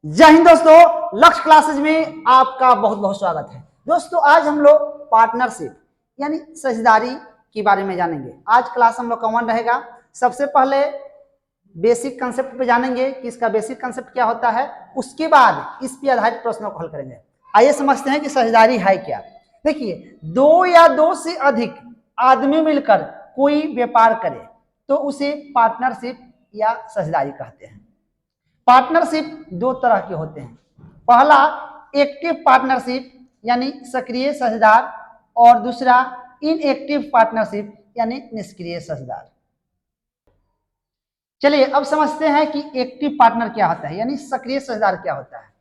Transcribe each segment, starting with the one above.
जय हिंद दोस्तों, लक्ष्य क्लासेज में आपका बहुत बहुत स्वागत है। दोस्तों आज हम लोग पार्टनरशिप यानी साझेदारी के बारे में जानेंगे। आज क्लास हम लोग का 1 रहेगा। सबसे पहले बेसिक कंसेप्ट पे जानेंगे कि इसका बेसिक कंसेप्ट क्या होता है, उसके बाद इस पे आधारित प्रश्नों को हल करेंगे। आइए समझते हैं कि साझेदारी है क्या। देखिए, 2 या 2 से अधिक आदमी मिलकर कोई व्यापार करे तो उसे पार्टनरशिप या साझेदारी कहते हैं। पार्टनरशिप 2 तरह के होते हैं। पहला एक्टिव पार्टनरशिप यानी सक्रिय साझेदार और दूसरा इनएक्टिव पार्टनरशिप यानी निष्क्रिय साझेदार। चलिए अब समझते हैं कि एक्टिव पार्टनर क्या होता है यानी सक्रिय साझेदार क्या होता है।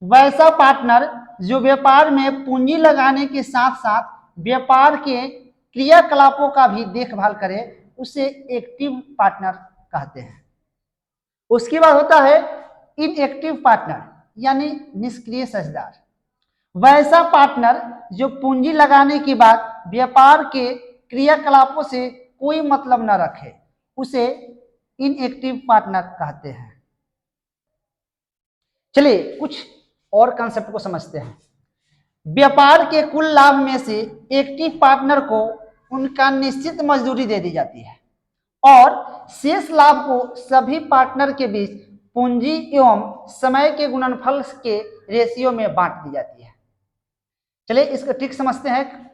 वैसा पार्टनर जो व्यापार में पूंजी लगाने के साथ साथ व्यापार के क्रियाकलापों का भी देखभाल करे उसे एक्टिव पार्टनर कहते हैं। उसके बाद होता है इनएक्टिव पार्टनर यानी निष्क्रिय साझेदार। वैसा पार्टनर जो पूंजी लगाने के बाद व्यापार के क्रियाकलापों से कोई मतलब न रखे उसे इनएक्टिव पार्टनर कहते हैं। चलिए कुछ और कंसेप्ट को समझते हैं। व्यापार के कुल लाभ में से एक्टिव पार्टनर को उनका निश्चित मजदूरी दे दी जाती है और शेष लाभ को सभी पार्टनर के बीच पूंजी एवं समय के गुणनफल के रेशियो में बांट दी जाती है। चलिए इसका ट्रिक समझते हैं।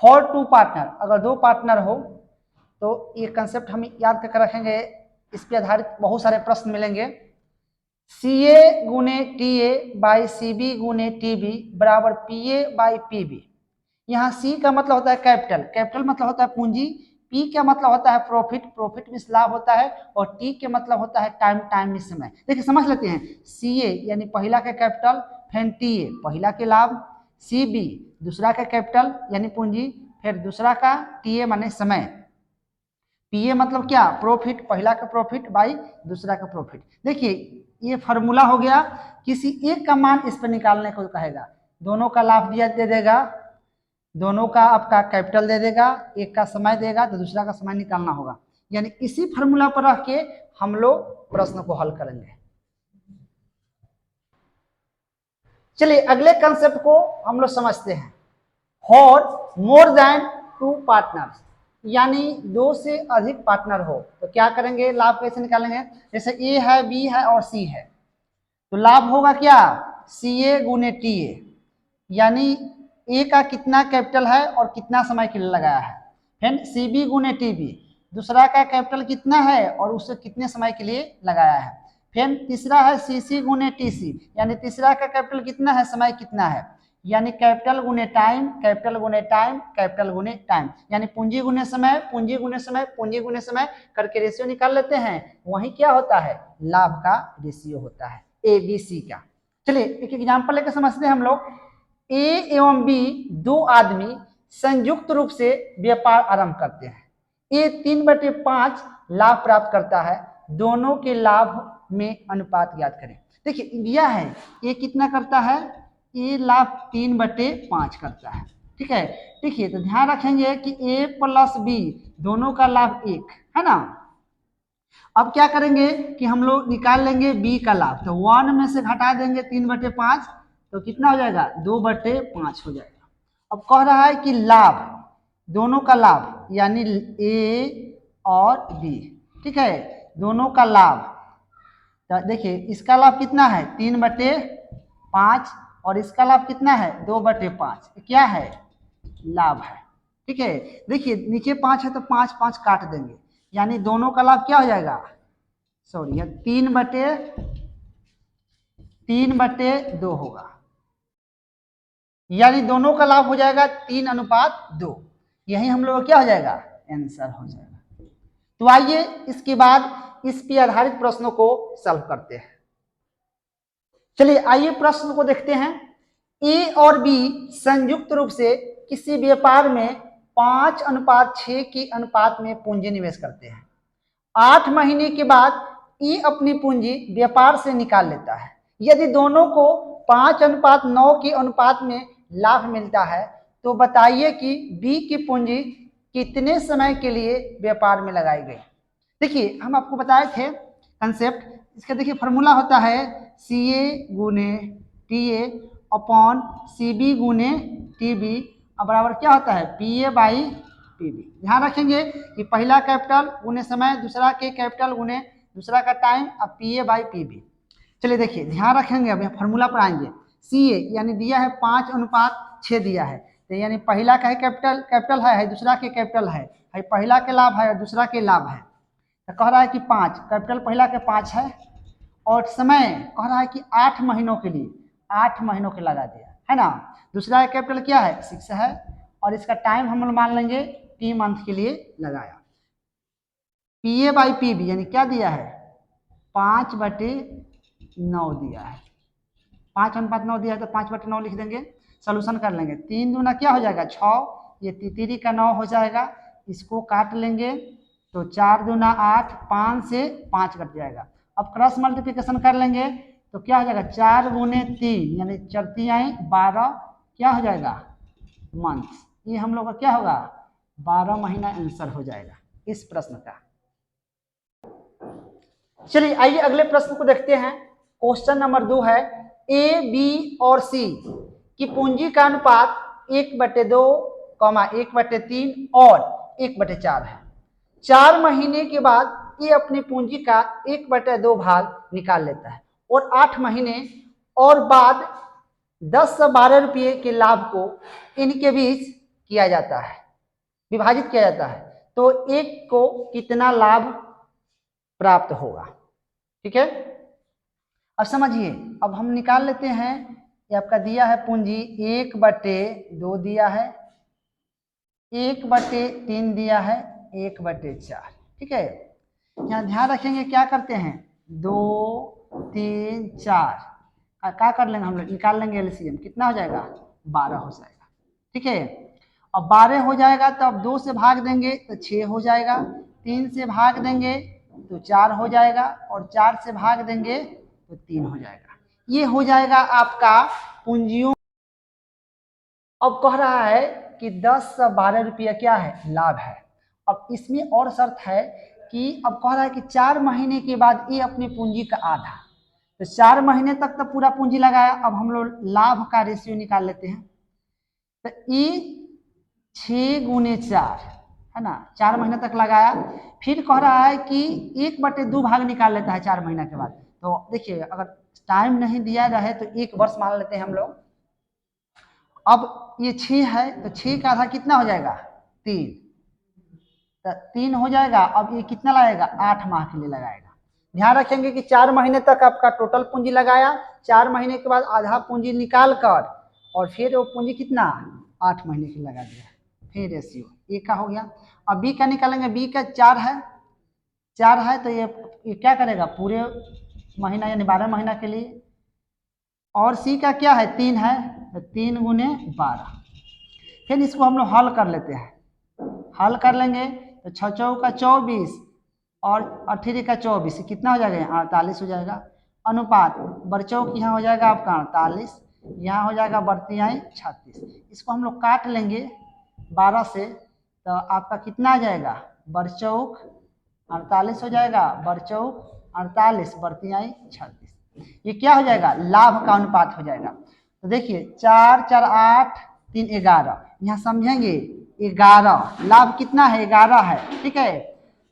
फॉर 2 पार्टनर, अगर 2 पार्टनर हो तो ये कंसेप्ट हम याद करके रखेंगे। इस पे आधारित बहुत सारे प्रश्न मिलेंगे। CA गुने TA बाई CB गुने TB बराबर PA बाई PB। यहाँ C का मतलब होता है कैपिटल, कैपिटल मतलब होता है पूंजी, P का मतलब होता है प्रॉफिट, प्रॉफिट में लाभ होता है और T के मतलब होता है टाइम, टाइम में समय। देखिए समझ लेते हैं। CA यानी पहला का कैपिटल, फिर TA पहला के लाभ, CB दूसरा का कैपिटल यानी पूंजी, फिर दूसरा का TA माने समय, PA मतलब क्या, प्रॉफिट, पहला का प्रॉफिट बाई दूसरा का प्रॉफिट। देखिए ये फार्मूला हो गया। किसी एक का मान इस पर निकालने को कहेगा, दोनों का लाभ दिया दे देगा, दोनों का आपका कैपिटल दे देगा, एक का समय देगा तो दूसरा का समय निकालना होगा। यानी इसी फार्मूला पर रख के हम लोग प्रश्न को हल करेंगे। चलिए अगले कंसेप्ट को हम लोग समझते हैं। फॉर मोर देन 2 पार्टनर्स यानी 2 से अधिक पार्टनर हो तो क्या करेंगे, लाभ कैसे निकालेंगे। जैसे A है, B है और C है तो लाभ होगा क्या, CA गुने TA यानी A का कितना कैपिटल है और कितना समय के लिए लगाया है। फिर CB गुने TB दूसरा का कैपिटल कितना है और उसे कितने समय के लिए लगाया है। फिर तीसरा है CC गुने TC यानी तीसरा का कैपिटल कितना है, समय कितना है, यानी कैपिटल गुने टाइम, कैपिटल गुने टाइम, कैपिटल गुने टाइम यानी पूंजी गुने समय, पूंजी गुने समय, पूंजी गुने समय करके रेशियो निकाल लेते हैं। वही क्या होता है, लाभ का रेशियो होता है ABC का। चलिए एक एग्जांपल लेकर समझते हैं हम लोग। A एवं B 2 आदमी संयुक्त रूप से व्यापार आरंभ करते हैं। A 3/5 लाभ प्राप्त करता है। दोनों के लाभ में अनुपात ज्ञात करें। देखिए दिया है A कितना करता है, A लाभ 3/5 करता है। ठीक है, देखिए तो ध्यान रखेंगे कि A प्लस B दोनों का लाभ 1 है ना। अब क्या करेंगे कि हम लोग निकाल लेंगे B का लाभ, तो 1 में से घटा देंगे 3/5 तो कितना हो जाएगा, 2/5 हो जाएगा। अब कह रहा है कि लाभ, दोनों का लाभ यानी A और B, ठीक है, दोनों का लाभ। तो देखिए इसका लाभ कितना है 3/5 और इसका लाभ कितना है 2/5, क्या है, लाभ है। ठीक है, देखिए नीचे 5 है तो 5 5 काट देंगे यानी दोनों का लाभ क्या हो जाएगा, सॉरी 3/2 होगा, यानी दोनों का लाभ हो जाएगा 3:2। यही हम लोग क्या हो जाएगा, आंसर हो जाएगा। तो आइए इसके बाद इस पे आधारित प्रश्नों को सॉल्व करते हैं। चलिए आइए प्रश्न को देखते हैं। A और B संयुक्त रूप से किसी व्यापार में 5:6 के अनुपात में पूंजी निवेश करते हैं। 8 महीने के बाद E अपनी पूंजी व्यापार से निकाल लेता है। यदि दोनों को 5:9 के अनुपात में लाभ मिलता है तो बताइए कि B की पूंजी कितने समय के लिए व्यापार में लगाई गई। देखिए हम आपको बताए थे कंसेप्ट, इसका देखिए फॉर्मूला होता है CA गुने TA अपॉन CB गुने TB और बराबर क्या होता है PA बाई PB। ध्यान रखेंगे कि पहला कैपिटल गुने समय, दूसरा के कैपिटल गुने दूसरा का टाइम, अब PA बाई PB। चलिए देखिए ध्यान रखेंगे, अब यहाँ फॉर्मूला पर आएंगे। CA यानी दिया है 5:6 दिया है, तो यानी पहला का है कैपिटल है, दूसरा के कैपिटल है, पहला के लाभ है और दूसरा के लाभ है। तो कह रहा है कि 5 कैपिटल पहला के 5 है और समय कह रहा है कि 8 महीनों के लिए, 8 महीनों के लगा दिया है ना। दूसरा कैपिटल क्या है 6 है और इसका टाइम हम लोग मान लेंगे T मंथ के लिए लगाया। PA बाई PB यानी क्या दिया है 5/9 दिया है, 5:9 दिया है तो 5/9 लिख देंगे। सोल्यूशन कर लेंगे, 3 दूना क्या हो जाएगा 6, ये तितरी का 9 हो जाएगा, इसको काट लेंगे तो 4 दूना 8, 5 से 5 कट जाएगा। अब क्रॉस मल्टीप्लिकेशन कर लेंगे तो क्या हो जाएगा 4 गुने 3 यानी 4×3 12 क्या हो जाएगा मंथ। ये हम लोग का क्या होगा 12 महीना आंसर हो जाएगा इस प्रश्न का। चलिए आइए अगले प्रश्न को देखते हैं। क्वेश्चन नंबर 2 है A, B और C की पूंजी का अनुपात 1/2, 1/3 और 1/4 है। 4 महीने के बाद ये अपनी पूंजी का 1/2 भाग निकाल लेता है और 8 महीने और बाद 10 से 12 रुपये के लाभ को इनके बीच किया जाता है, विभाजित किया जाता है, तो एक को कितना लाभ प्राप्त होगा। ठीक है, अब समझिए, अब हम निकाल लेते हैं। ये आपका दिया है पूंजी 1/2 दिया है, 1/3 दिया है, 1/4। ठीक है, यहाँ ध्यान रखेंगे क्या करते हैं 2 3 4 क्या कर लेंगे हम लोग निकाल लेंगे एलसीएम, कितना हो जाएगा 12 हो जाएगा। ठीक है, अब 12 हो जाएगा तो अब 2 से भाग देंगे तो 6 हो जाएगा, 3 से भाग देंगे तो 4 हो जाएगा और 4 से भाग देंगे तो 3 हो जाएगा। ये हो जाएगा आपका पूंजियों। अब कह रहा है कि 10 से 12 रुपया क्या है लाभ है। अब इसमें और शर्त है कि अब कह रहा है कि 4 महीने के बाद ये अपनी पूंजी का आधा, तो 4 महीने तक तो पूरा पूंजी लगाया। अब हम लोग लाभ का रेशियो निकाल लेते हैं, तो ये 6 गुने 4 है ना, 4 महीने तक लगाया। फिर कह रहा है कि 1/2 भाग निकाल लेता है 4 महीने के बाद। तो देखिए अगर टाइम नहीं दिया रहे तो 1 वर्ष मान लेते हैं हम लोग। अब ये 6 है तो 6 का आधा कितना हो जाएगा 3, तो 3 हो जाएगा। अब ये कितना लगाएगा 8 माह के लिए लगाएगा। ध्यान रखेंगे कि 4 महीने तक आपका टोटल पूंजी लगाया, 4 महीने के बाद आधा पूंजी निकाल कर और फिर वो पूंजी कितना 8 महीने की लगा दिया। फिर रेशियो ए का हो गया। अब बी का निकालेंगे, बी का 4 है तो ये क्या करेगा पूरे महीना यानी 12 महीना के लिए। और सी का क्या है 3 है तो 3 गुने 12। फिर इसको हम लोग हल कर लेते हैं, हल कर लेंगे तो 6 चौका 24 और 18 का 24 कितना हो जाएगा 48 हो जाएगा। अनुपात बरचौक यहाँ हो जाएगा आपका 48, यहाँ हो जाएगा बरतियाई 36। इसको हम लोग काट लेंगे 12 से तो आपका कितना आ जाएगा बरचौक 48 हो जाएगा, बरचौक 48 बरतियाई 36। ये क्या हो जाएगा लाभ का अनुपात हो जाएगा। तो देखिए 4 4 8 3 11, यहाँ समझेंगे 11 लाभ कितना है 11 है। ठीक है,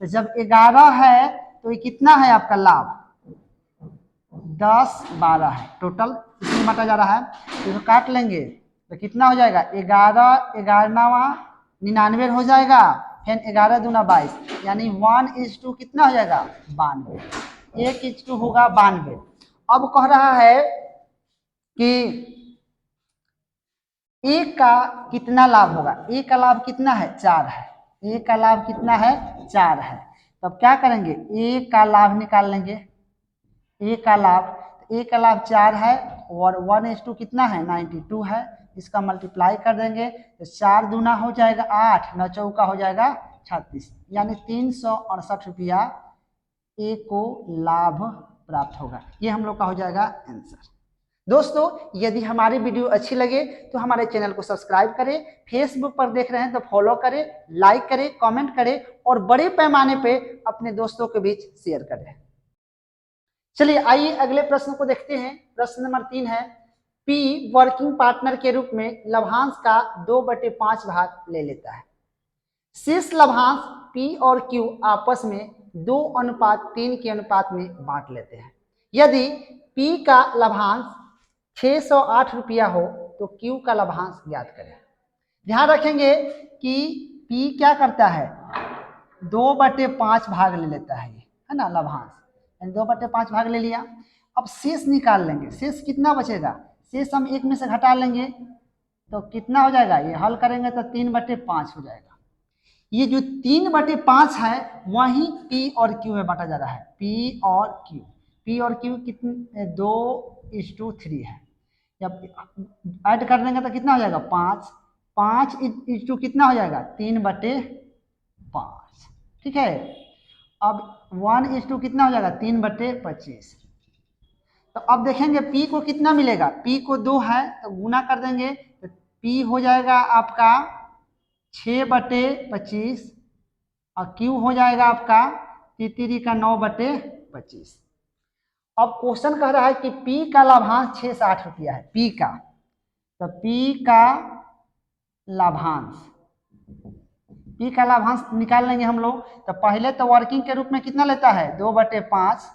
तो जब 11 है तो ये कितना है आपका लाभ 10 12 है टोटल, इसमें बांटा जा रहा है। तो काट लेंगे तो कितना हो जाएगा 11 11 99 हो जाएगा, फिर 11 दूना 22 यानी 1:2 कितना हो जाएगा 92, 1:2 होगा 92। अब कह रहा है कि एक का कितना लाभ होगा, एक का लाभ कितना है 4 है, एक का लाभ कितना है 4 है। तो अब क्या करेंगे एक का लाभ निकाल लेंगे, एक का लाभ, एक का लाभ 4 है और 1:2 कितना है 92 है, इसका मल्टीप्लाई कर देंगे तो 4 दूना हो जाएगा 8, 9 चौका हो जाएगा 36 यानी 368 रुपया एक को लाभ प्राप्त होगा। ये हम लोग का हो जाएगा आंसर। दोस्तों यदि हमारी वीडियो अच्छी लगे तो हमारे चैनल को सब्सक्राइब करें, फेसबुक पर देख रहे हैं तो फॉलो करें, लाइक करें, कमेंट करें और बड़े पैमाने पे अपने दोस्तों के बीच शेयर करें। चलिए आइए अगले प्रश्न को देखते हैं। प्रश्न नंबर 3 है, पी वर्किंग पार्टनर के रूप में लाभांश का 2/5 भाग ले लेता है। शेष लाभांश पी और क्यू आपस में 2:3 के अनुपात में बांट लेते हैं। यदि पी का लाभांश 608 रुपया हो तो क्यू का लाभांश ज्ञात करें। ध्यान रखेंगे कि पी क्या करता है, 2/5 भाग ले लेता है ना लाभांश, 2/5 भाग ले लिया। अब शेष निकाल लेंगे, शेष कितना बचेगा, शेष हम एक में से घटा लेंगे तो कितना हो जाएगा, ये हल करेंगे तो 3/5 हो जाएगा। ये जो 3/5 है वही पी और क्यू में बांटा जा रहा है। पी और क्यू कितने, 2:3 है। जब ऐड कर देंगे तो कितना हो जाएगा, 5 इस कितना हो जाएगा, 3/5। ठीक है। अब 1:2 कितना हो जाएगा, 3/25। तो अब देखेंगे पी को कितना मिलेगा, पी को 2 है तो गुना कर देंगे तो पी हो जाएगा आपका 6/25 और क्यू हो जाएगा आपका 9/25। अब क्वेश्चन कह रहा है कि पी का लाभांश 660 रुपया है, पी का, तो पी का लाभांश निकाल लेंगे हम लोग। तो पहले तो वर्किंग के रूप में कितना लेता है, 2/5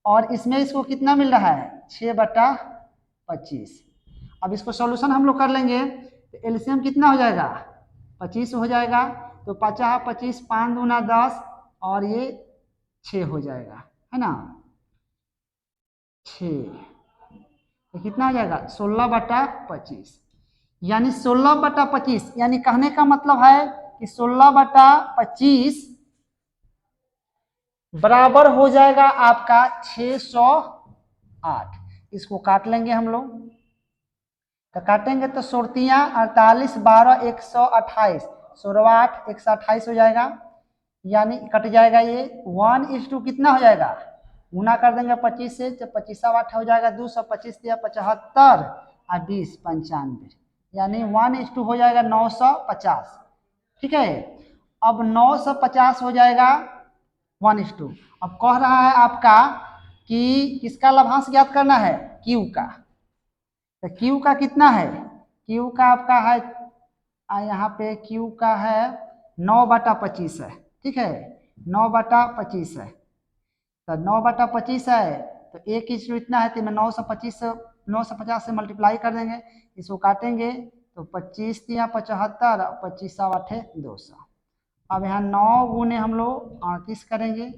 और इसमें इसको कितना मिल रहा है, 6/25। अब इसको सॉल्यूशन हम लोग कर लेंगे तो एलसीएम कितना हो जाएगा, 25 हो जाएगा। तो 50 25 5 दूना 10 और ये 6 हो जाएगा, है ना, 6 तो कितना हो जाएगा, 16/25। यानी 16/25, यानी कहने का मतलब है कि 16/25 बराबर हो जाएगा आपका 608। इसको काट लेंगे हम लोग, तो काटेंगे तो 48 12 128, 16 128 हो जाएगा। यानी कट जाएगा ये 1:2 कितना हो जाएगा, गुना कर देंगे 25 से, जब 25 हो जाएगा, 225 दिया 75 और 20 95, यानी 1:2 हो जाएगा 950। ठीक है। अब 950 हो जाएगा 1:2। अब कह रहा है आपका कि किसका लाभांश ज्ञात करना है, क्यू का। तो क्यू का कितना है, क्यू का आपका है यहाँ पे क्यू का है 9/25 है। ठीक है, 9/25 है। तो 9/25 है तो 1:2 इतना है, तो मैं 950 से मल्टीप्लाई कर देंगे, इसको काटेंगे तो 25 दिया 75 और 25 8 200। अब यहाँ 9 गुने हम लोग 38 करेंगे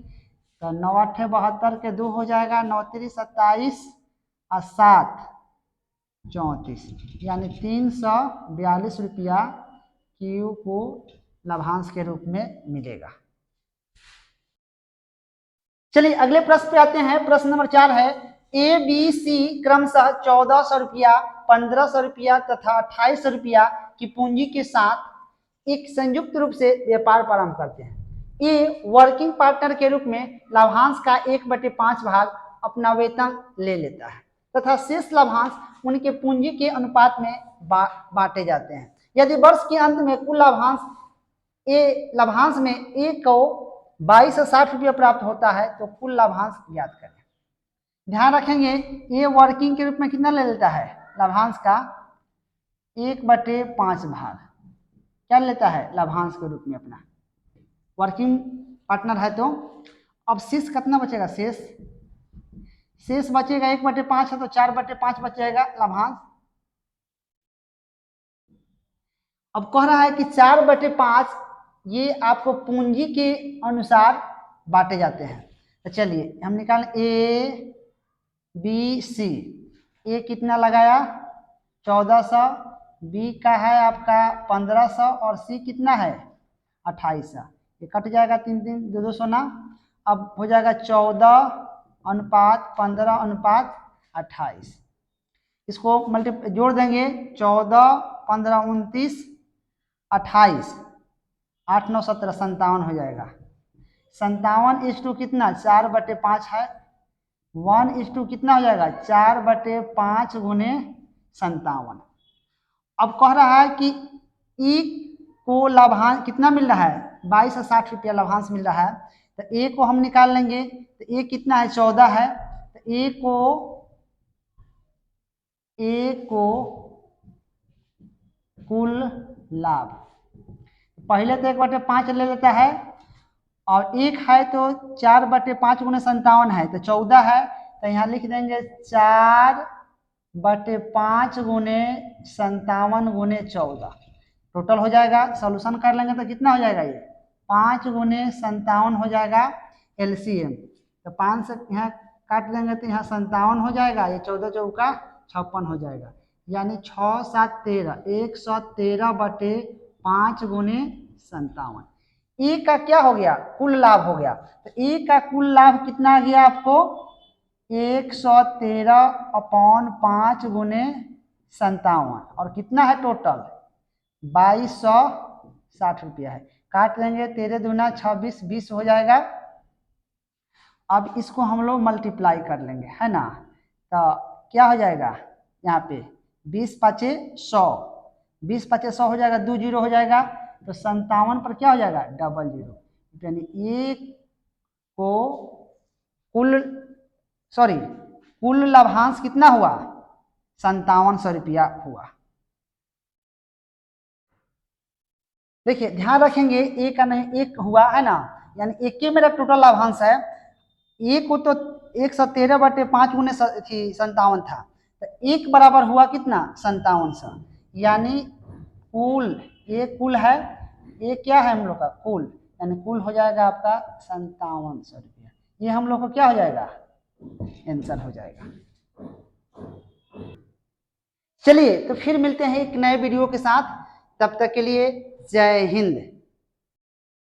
तो 9 8 72 के 2 हो जाएगा, 9 3 27 और 7 34, यानी 342 रुपया क्यू को लाभांश के रूप में मिलेगा। चलिए अगले प्रश्न पे आते हैं। प्रश्न नंबर 4 है, ए बी सी क्रमशः 1400 रुपया, 1500 रुपया तथा 2800 रुपया की पूंजी के साथ एक संयुक्त रूप से व्यापार प्रारंभ करते हैं। ए वर्किंग पार्टनर के रूप में लाभांश का 1/5 भाग अपना वेतन ले लेता है तथा शेष लाभांश उनके पूंजी के अनुपात में बांटे जाते हैं। यदि वर्ष के अंत में कुल लाभांश में ए को 2260 रुपया प्राप्त होता है तो कुल लाभांश ज्ञात करें। ध्यान रखेंगे ये वर्किंग के रूप में कितना ले लेता है, लाभांश का 1/5 भाग क्या लेता है लाभांश के रूप में अपना, वर्किंग पार्टनर है। तो अब शेष कितना बचेगा, शेष बचेगा 1/5 है तो 4/5 बचेगा लाभांश। अब कह रहा है कि 4/5 ये आपको पूंजी के अनुसार बांटे जाते हैं। तो चलिए हम निकालें, ए बी सी, ए कितना लगाया 1400, बी का है आपका 1500 और सी कितना है 2800। ये कट जाएगा 3 3 2 200 ना। अब हो जाएगा 14:15:28। इसको जोड़ देंगे, 14 15 29 28 8 9 17 57 हो जाएगा। 57 कितना 4/5 है, 1:2 कितना हो जाएगा 4/5 गुने 57। अब कह रहा है कि ई को लाभांश कितना मिल रहा है, 2260 रुपया लाभांश मिल रहा है। तो ए को हम निकाल लेंगे तो ए कितना है 14 है, ए को कुल लाभ, पहले तो 1/5 ले लेता है, और 1 है तो 4/5 गुने 57 है तो 14 है, तो यहाँ लिख देंगे 4/5 गुने 57 गुने 14, टोटल हो जाएगा। सॉल्यूशन कर लेंगे तो कितना हो जाएगा, ये 5 गुने 57 हो जाएगा एलसीएम, तो 5 से यहाँ काट देंगे तो यहाँ 57 हो जाएगा, ये 14 चौका 56 हो जाएगा, यानी 6 7 13, 113/5 गुने 57। ई का क्या हो गया, कुल लाभ हो गया, तो ई का कुल लाभ कितना आ गया आपको, 113/5 गुने 57, और कितना है टोटल 2260 रुपया है। काट लेंगे, 13 दूना 26, 20 हो जाएगा। अब इसको हम लोग मल्टीप्लाई कर लेंगे, है ना, तो क्या हो जाएगा यहाँ पे 20 5 100, 20 5 100 हो जाएगा, 2 0 हो जाएगा, तो 57 पर क्या हो जाएगा 00, यानी एक को कुल लाभांश कितना हुआ 5700 रुपया हुआ। देखिए ध्यान रखेंगे, एक का नहीं एक हुआ है ना, यानी एक के मेरा टोटल लाभांश है, एक को तो 113/5 गुने 57 था, तो एक बराबर हुआ कितना 5700, यानी कुल, ये कुल है, ये क्या है हम लोग का कुल, यानी कुल हो जाएगा आपका 5700 रुपया, ये हम लोग को क्या हो जाएगा आंसर हो जाएगा। चलिए तो फिर मिलते हैं एक नए वीडियो के साथ, तब तक के लिए जय हिंद।